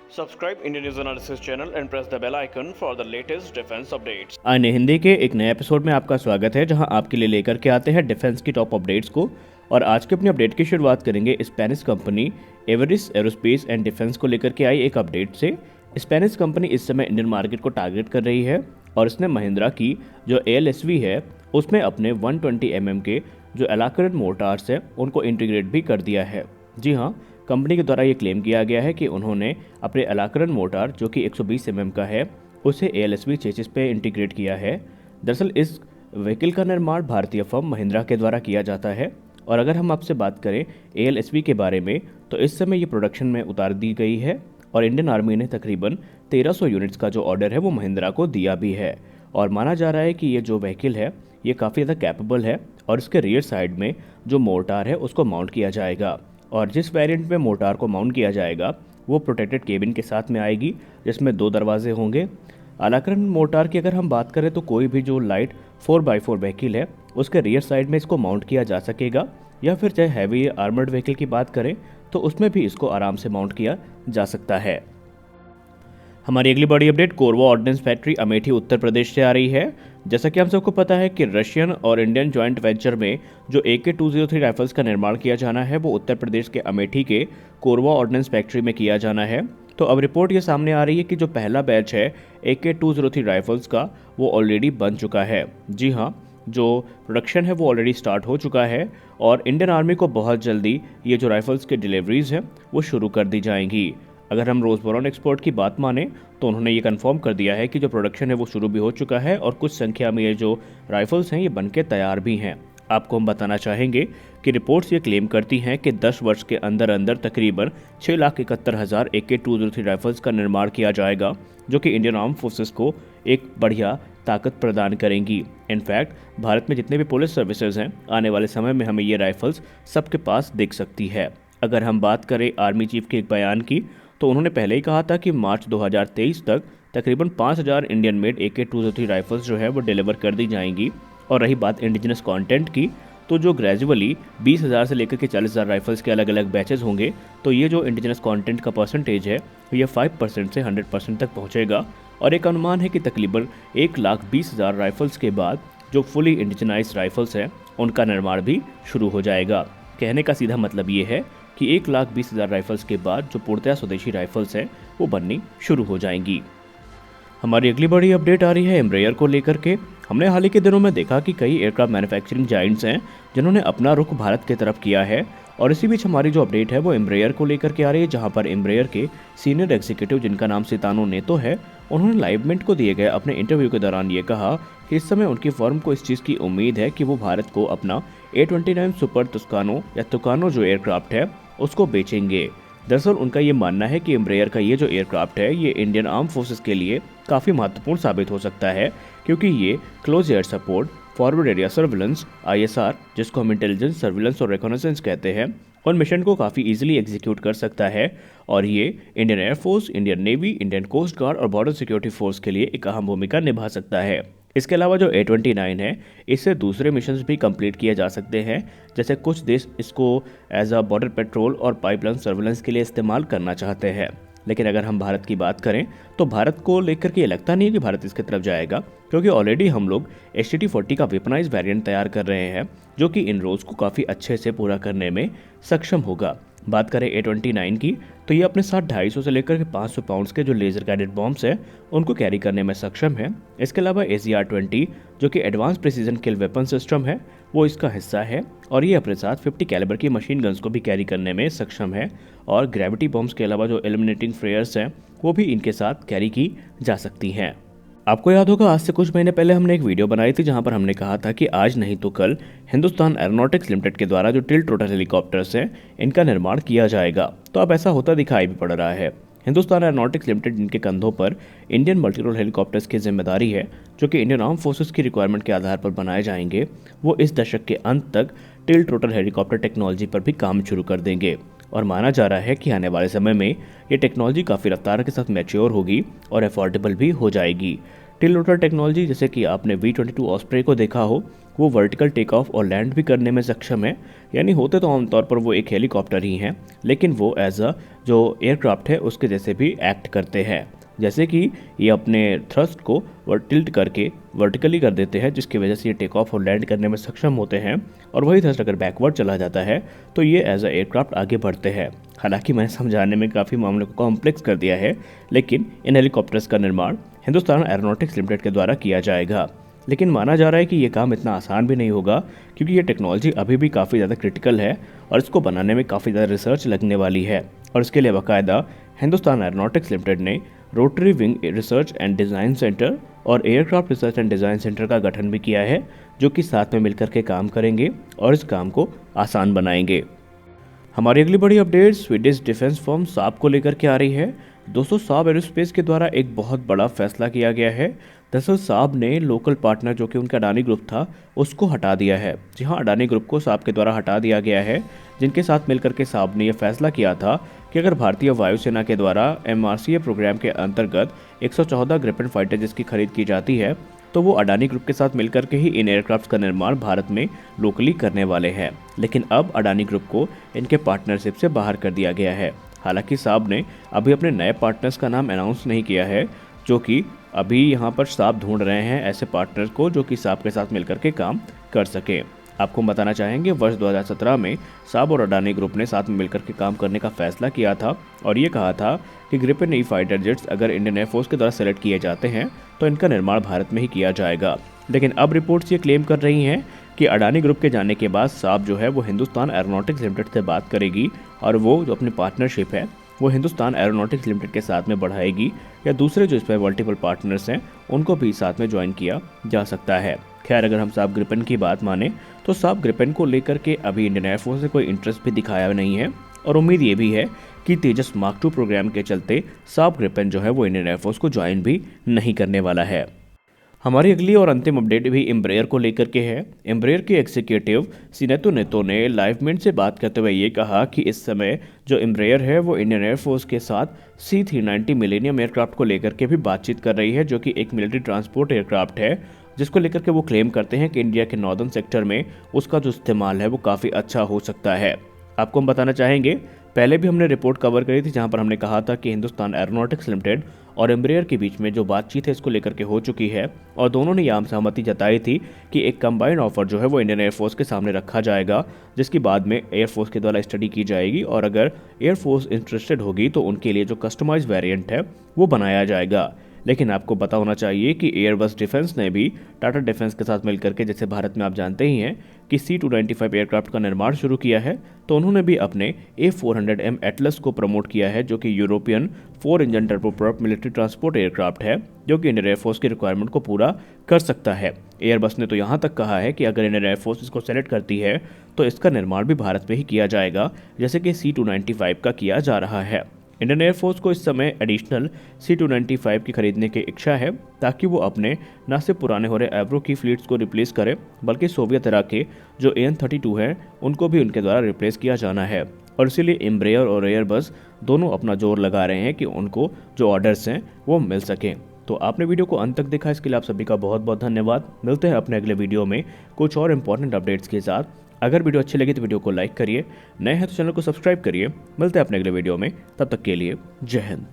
Subscribe Indian News Analysis channel and press the bell icon for the latest defense updates. आईने हिंदी के एक नए episode में आपका स्वागत है, जहां आपके लिए लेकर के आते हैं डिफेंस की टॉप अपडेट्स को। और आज के अपनी अपडेट की शुरुआत करेंगे Spanish company avarice aerospace and defence को लेकर के आई एक अपडेट से। स्पेनिश कंपनी इस समय इंडियन मार्केट को टारगेट कर रही है और इसने महिंद्रा की जो ALSV है उसमें अपने 120 mm के जो एलाकरेट मोर्टार्स है उनको इंटीग्रेट भी कर दिया है। जी हाँ, कंपनी के द्वारा ये क्लेम किया गया है कि उन्होंने अपने एलाकरन मोटार जो कि 120 mm का है उसे ALSV चेसिस पे इंटीग्रेट किया है। दरअसल इस व्हीकल का निर्माण भारतीय फर्म महिंद्रा के द्वारा किया जाता है। और अगर हम आपसे बात करें ALSV के बारे में तो इस समय ये प्रोडक्शन में उतार दी गई है और इंडियन आर्मी ने तकरीबन 1300 यूनिट्स का जो ऑर्डर है वो महिंद्रा को दिया भी है। और माना जा रहा है कि ये जो व्हीकल है ये काफ़ी ज़्यादा कैपेबल है और इसके रियर साइड में जो मोटार है उसको माउंट किया जाएगा। और जिस वेरिएंट में मोटार को माउंट किया जाएगा वो प्रोटेक्टेड केबिन के साथ में आएगी जिसमें 2 दरवाजे होंगे। अलाकरन मोटार की अगर हम बात करें तो कोई भी जो लाइट 4x4 व्हीकल है उसके रियर साइड में इसको माउंट किया जा सकेगा, या फिर चाहे हैवी आर्मर्ड व्हीकल की बात करें तो उसमें भी इसको आराम से माउंट किया जा सकता है। हमारी अगली बड़ी update Korba ordnance factory Amethi Uttar Pradesh से आ रही है। जैसा कि हम सबको पता है कि रशियन और इंडियन जॉइंट वेंचर में जो AK-203 राइफल्स का निर्माण किया जाना है वो उत्तर प्रदेश के अमेठी के कोरबा ऑर्डिनेंस फैक्ट्री में किया जाना है। तो अब रिपोर्ट ये सामने आ रही है कि जो पहला बैच है AK-203 राइफल्स का वो ऑलरेडी बन चुका है। जी हाँ, जो प्रोडक्शन है वो ऑलरेडी स्टार्ट हो चुका है और इंडियन आर्मी को बहुत जल्दी ये जो राइफल्स की डिलीवरीज हैं वो शुरू कर दी जाएंगी। अगर हम रोजबोरॉन एक्सपोर्ट की बात माने तो उन्होंने ये कंफर्म कर दिया है कि जो प्रोडक्शन है वो शुरू भी हो चुका है और कुछ संख्या में ये जो राइफल्स हैं ये बनके तैयार भी हैं। आपको हम बताना चाहेंगे कि रिपोर्ट्स ये क्लेम करती हैं कि 10 वर्ष के अंदर अंदर तकरीबन 6,71,000 AK-203 राइफल्स का निर्माण किया जाएगा, जो कि इंडियन आर्म फोर्सेस को एक बढ़िया ताकत प्रदान करेंगी। इनफैक्ट भारत में जितने भी पुलिस सर्विसेज हैं आने वाले समय में हमें ये राइफल्स सबके पास दिख सकती है। अगर हम बात करें आर्मी चीफ के एक बयान की तो उन्होंने पहले ही कहा था कि मार्च 2023 तक तकरीबन 5,000 इंडियन मेड AK-203 राइफल्स जो है वो डिलीवर कर दी जाएंगी। और रही बात इंडिजिनस कंटेंट की तो जो ग्रेजुअली 20,000 से लेकर के 40,000 राइफल्स के अलग अलग बैचेस होंगे तो ये जो इंडिजिनस कंटेंट का परसेंटेज है ये 5% से 100% तक पहुँचेगा। और एक अनुमान है कि तकरीबन 1,20,000 राइफल्स के बाद जो फुली इंडिजिनाइज राइफल्स हैं उनका निर्माण भी शुरू हो जाएगा। कहने का सीधा मतलब ये है कि 1,20,000 राइफल्स के बाद जो पूर्णतः स्वदेशी राइफल्स हैं वो बननी शुरू हो जाएंगी। हमारी अगली बड़ी अपडेट आ रही है एम्ब्रेयर को लेकर के। हमने हाल ही के दिनों में देखा कि कई एयरक्राफ्ट मैन्युफैक्चरिंग जाइंट्स हैं जिन्होंने अपना रुख भारत की तरफ किया है। और इसी बीच हमारी जो अपडेट है वो एम्ब्रेयर को लेकर के आ रही है, जहां पर एम्ब्रेयर के सीनियर एग्जीक्यूटिव जिनका नाम सितानो नेतो है उन्होंने लाइवमिंट को दिए गए अपने इंटरव्यू के दौरान ये कहा कि इस समय उनकी फर्म को इस चीज़ की उम्मीद है कि वो भारत को अपना A-29 सुपर तुस्कानो या तुकानो जो एयरक्राफ्ट है उसको बेचेंगे। दरअसल उनका ये मानना है कि एम्ब्रेयर का ये जो एयरक्राफ्ट है ये इंडियन आर्म फोर्सेस के लिए काफ़ी महत्वपूर्ण साबित हो सकता है, क्योंकि ये close air support, forward area surveillance ISR जिसको हम इंटेलिजेंस सर्विलेंस और रिकॉनेसेंस कहते हैं उन मिशन को काफ़ी इजीली एग्जीक्यूट कर सकता है। और ये Indian air force, Indian navy, Indian coast guard और बॉर्डर सिक्योरिटी फोर्स के लिए एक अहम भूमिका निभा सकता है। इसके अलावा जो A-29 है इससे दूसरे मिशंस भी कंप्लीट किए जा सकते हैं, जैसे कुछ देश इसको एज अ बॉर्डर पेट्रोल और पाइपलाइन सर्विलेंस के लिए इस्तेमाल करना चाहते हैं। लेकिन अगर हम भारत की बात करें तो भारत को लेकर के ये लगता नहीं है कि भारत इसकी तरफ जाएगा, क्योंकि ऑलरेडी हम लोग HTT-40 का वेपनाइज वेरिएंट तैयार कर रहे हैं जो कि इन रोल्स को काफ़ी अच्छे से पूरा करने में सक्षम होगा। बात करें A-29 की तो ये अपने साथ 250 से लेकर के 500 पाउंड्स के जो लेजर गाइडेड बॉम्ब्स हैं उनको कैरी करने में सक्षम है। इसके अलावा ACR-20 जो कि एडवांस प्रिसीजन किल वेपन सिस्टम है वो इसका हिस्सा है और ये अपने साथ 50 कैलिबर की मशीन गन्स को भी कैरी करने में सक्षम है। और ग्रेविटी बॉम्ब्स के अलावा जो एलिमिनेटिंग फ्रेयर्स हैं वो भी इनके साथ कैरी की जा सकती हैं। आपको याद होगा आज से कुछ महीने पहले हमने एक वीडियो बनाई थी जहां पर हमने कहा था कि आज नहीं तो कल हिंदुस्तान एरोनॉटिक्स लिमिटेड के द्वारा जो टिल्ट रोटर हेलीकॉप्टर्स हैं इनका निर्माण किया जाएगा। तो अब ऐसा होता दिखाई भी पड़ रहा है। हिंदुस्तान एरोनॉटिक्स लिमिटेड जिनके कंधों पर इंडियन मल्टी रोल हेलीकॉप्टर्स की जिम्मेदारी है जो कि इंडियन आर्म फोर्सेस की रिक्वायरमेंट के आधार पर बनाए जाएंगे, वो इस दशक के अंत तक टिल्ट रोटर हेलीकॉप्टर टेक्नोलॉजी पर भी काम शुरू कर देंगे। और माना जा रहा है कि आने वाले समय में ये टेक्नोलॉजी काफ़ी रफ्तार के साथ मैच्योर होगी और अफोर्डेबल भी हो जाएगी। टिल रोटर टेक्नोलॉजी, जैसे कि आपने V-22 ऑस्प्रे को देखा हो, वो वर्टिकल टेक ऑफ और लैंड भी करने में सक्षम है। यानी होते तो आमतौर पर वो एक हेलीकॉप्टर ही हैं, लेकिन वो एज अ जो एयरक्राफ्ट है उसके जैसे भी एक्ट करते हैं। जैसे कि ये अपने थ्रस्ट को टिल्ट करके वर्टिकली कर देते हैं, जिसकी वजह से ये टेक ऑफ और लैंड करने में सक्षम होते हैं। और वही थ्रस्ट अगर बैकवर्ड चला जाता है तो ये एज अ एयरक्राफ्ट आगे बढ़ते हैं। हालांकि मैंने समझाने में काफ़ी मामले को कॉम्प्लेक्स कर दिया है, लेकिन इन हेलीकॉप्टर्स का निर्माण हिंदुस्तान एरोनॉटिक्स लिमिटेड के द्वारा किया जाएगा। लेकिन माना जा रहा है कि ये काम इतना आसान भी नहीं होगा, क्योंकि ये टेक्नोलॉजी अभी भी काफ़ी ज़्यादा क्रिटिकल है और इसको बनाने में काफ़ी ज़्यादा रिसर्च लगने वाली है। और इसके लिए बाकायदा हिंदुस्तान एरोनॉटिक्स लिमिटेड ने rotary wing research and design centre और aircraft research and design centre का गठन भी किया है, जो कि साथ में मिलकर के काम करेंगे और इस काम को आसान बनाएंगे। हमारी अगली बड़ी अपडेट स्वीडिश डिफेंस फर्म साब को लेकर के आ रही है। दोस्तों, साब एरोस्पेस के द्वारा एक बहुत बड़ा फैसला किया गया है। दरअसल साब ने लोकल पार्टनर जो कि उनका अडानी ग्रुप था उसको हटा दिया है। जी हाँ, अडानी ग्रुप को साब के द्वारा हटा दिया गया है, जिनके साथ मिलकर के साब ने यह फैसला किया था कि अगर भारतीय वायुसेना के द्वारा MRCA प्रोग्राम के अंतर्गत 114 ग्रिपेन फाइटर जेट्स की खरीद की जाती है, तो वो अडानी ग्रुप के साथ मिलकर के ही इन एयरक्राफ्ट का निर्माण भारत में लोकली करने वाले हैं। लेकिन अब अडानी ग्रुप को इनके पार्टनरशिप से बाहर कर दिया गया है। हालांकि साब ने अभी अपने नए पार्टनर्स का नाम अनाउंस नहीं किया है, जो कि अभी यहाँ पर साब ढूंढ रहे हैं ऐसे पार्टनर्स को जो कि साब के साथ मिलकर के काम कर सके। आपको बताना चाहेंगे, वर्ष 2017 में साब और अडानी ग्रुप ने साथ में मिलकर के काम करने का फैसला किया था और ये कहा था कि ग्रिपेन ई फाइटर जेट्स अगर इंडियन एयरफोर्स के द्वारा सेलेक्ट किए जाते हैं तो इनका निर्माण भारत में ही किया जाएगा। लेकिन अब रिपोर्ट्स ये क्लेम कर रही हैं कि अडानी ग्रुप के जाने के बाद साब जो है वो हिंदुस्तान एरोनॉटिक्स लिमिटेड से बात करेगी और वो जो अपनी पार्टनरशिप है वो हिंदुस्तान एरोनॉटिक्स लिमिटेड के साथ में बढ़ाएगी, या दूसरे जो इसमें मल्टीपल पार्टनर्स हैं उनको भी साथ में ज्वाइन किया जा सकता है। खैर, अगर हम साब ग्रिपेन की बात माने तो साब ग्रिपेन को लेकर के अभी इंडियन एयरफोर्स ने कोई इंटरेस्ट भी दिखाया नहीं है और उम्मीद ये भी है कि तेजस मार्क 2 प्रोग्राम के चलते साब ग्रिपेन जो है वो इंडियन एयरफोर्स को ज्वाइन भी नहीं करने वाला है। हमारी अगली और अंतिम अपडेट भी एम्ब्रेयर को लेकर के है। एम्ब्रेयर के एग्जीक्यूटिव सीनेतो नेतो ने लाइव मिनट से बात करते हुए ये कहा कि इस समय जो एम्ब्रेयर है वो इंडियन एयरफोर्स के साथ C-390 मिलेनियम एयरक्राफ्ट को लेकर के भी बातचीत कर रही है, जो कि एक मिलिट्री ट्रांसपोर्ट एयरक्राफ्ट है, जिसको लेकर के वो क्लेम करते हैं कि इंडिया के नॉर्दर्न सेक्टर में उसका जो इस्तेमाल है वो काफ़ी अच्छा हो सकता है। आपको हम बताना चाहेंगे, पहले भी हमने रिपोर्ट कवर करी थी जहां पर हमने कहा था कि हिंदुस्तान एरोनॉटिक्स लिमिटेड और एम्ब्रेयर के बीच में जो बातचीत है इसको लेकर के हो चुकी है और दोनों ने यह सहमति जताई थी कि एक कंबाइंड ऑफर जो है वो इंडियन एयरफोर्स के सामने रखा जाएगा, जिसकी बाद में एयरफोर्स के द्वारा स्टडी की जाएगी और अगर एयरफोर्स इंटरेस्टेड होगी तो उनके लिए जो कस्टमाइज वेरिएंट है वो बनाया जाएगा। लेकिन आपको पता होना चाहिए कि एयरबस डिफेंस ने भी टाटा डिफेंस के साथ मिलकर के, जैसे भारत में आप जानते ही हैं कि C-295 एयरक्राफ्ट का निर्माण शुरू किया है, तो उन्होंने भी अपने A400M एटलस को प्रमोट किया है, जो कि European 4 engine turboprop military transport aircraft है, जो कि इंडियन एयरफोर्स की रिक्वायरमेंट को पूरा कर सकता है। एयरबस ने तो यहाँ तक कहा है कि अगर इंडियन एयरफोर्स इसको सेलेक्ट करती है तो इसका निर्माण भी भारत में ही किया जाएगा, जैसे कि C-295 का किया जा रहा है। इंडियन एयरफोर्स को इस समय एडिशनल C-295 की खरीदने की इच्छा है, ताकि वो अपने न सिर्फ पुराने हो रहे एवरो की फ्लीट्स को रिप्लेस करे, बल्कि सोवियत तरह के जो AN-32 हैं उनको भी उनके द्वारा रिप्लेस किया जाना है। और इसीलिए एम्ब्रेयर और एयरबस दोनों अपना जोर लगा रहे हैं कि उनको जो ऑर्डर्स हैं वो मिल सकें। तो आपने वीडियो को अंत तक देखा, इसके लिए आप सभी का बहुत बहुत धन्यवाद। मिलते हैं अपने अगले वीडियो में कुछ और इंपॉर्टेंट अपडेट्स के साथ। अगर वीडियो अच्छी लगी तो वीडियो को लाइक करिए, नए हैं तो चैनल को सब्सक्राइब करिए। मिलते हैं अपने अगले वीडियो में, तब तक के लिए जय हिंद।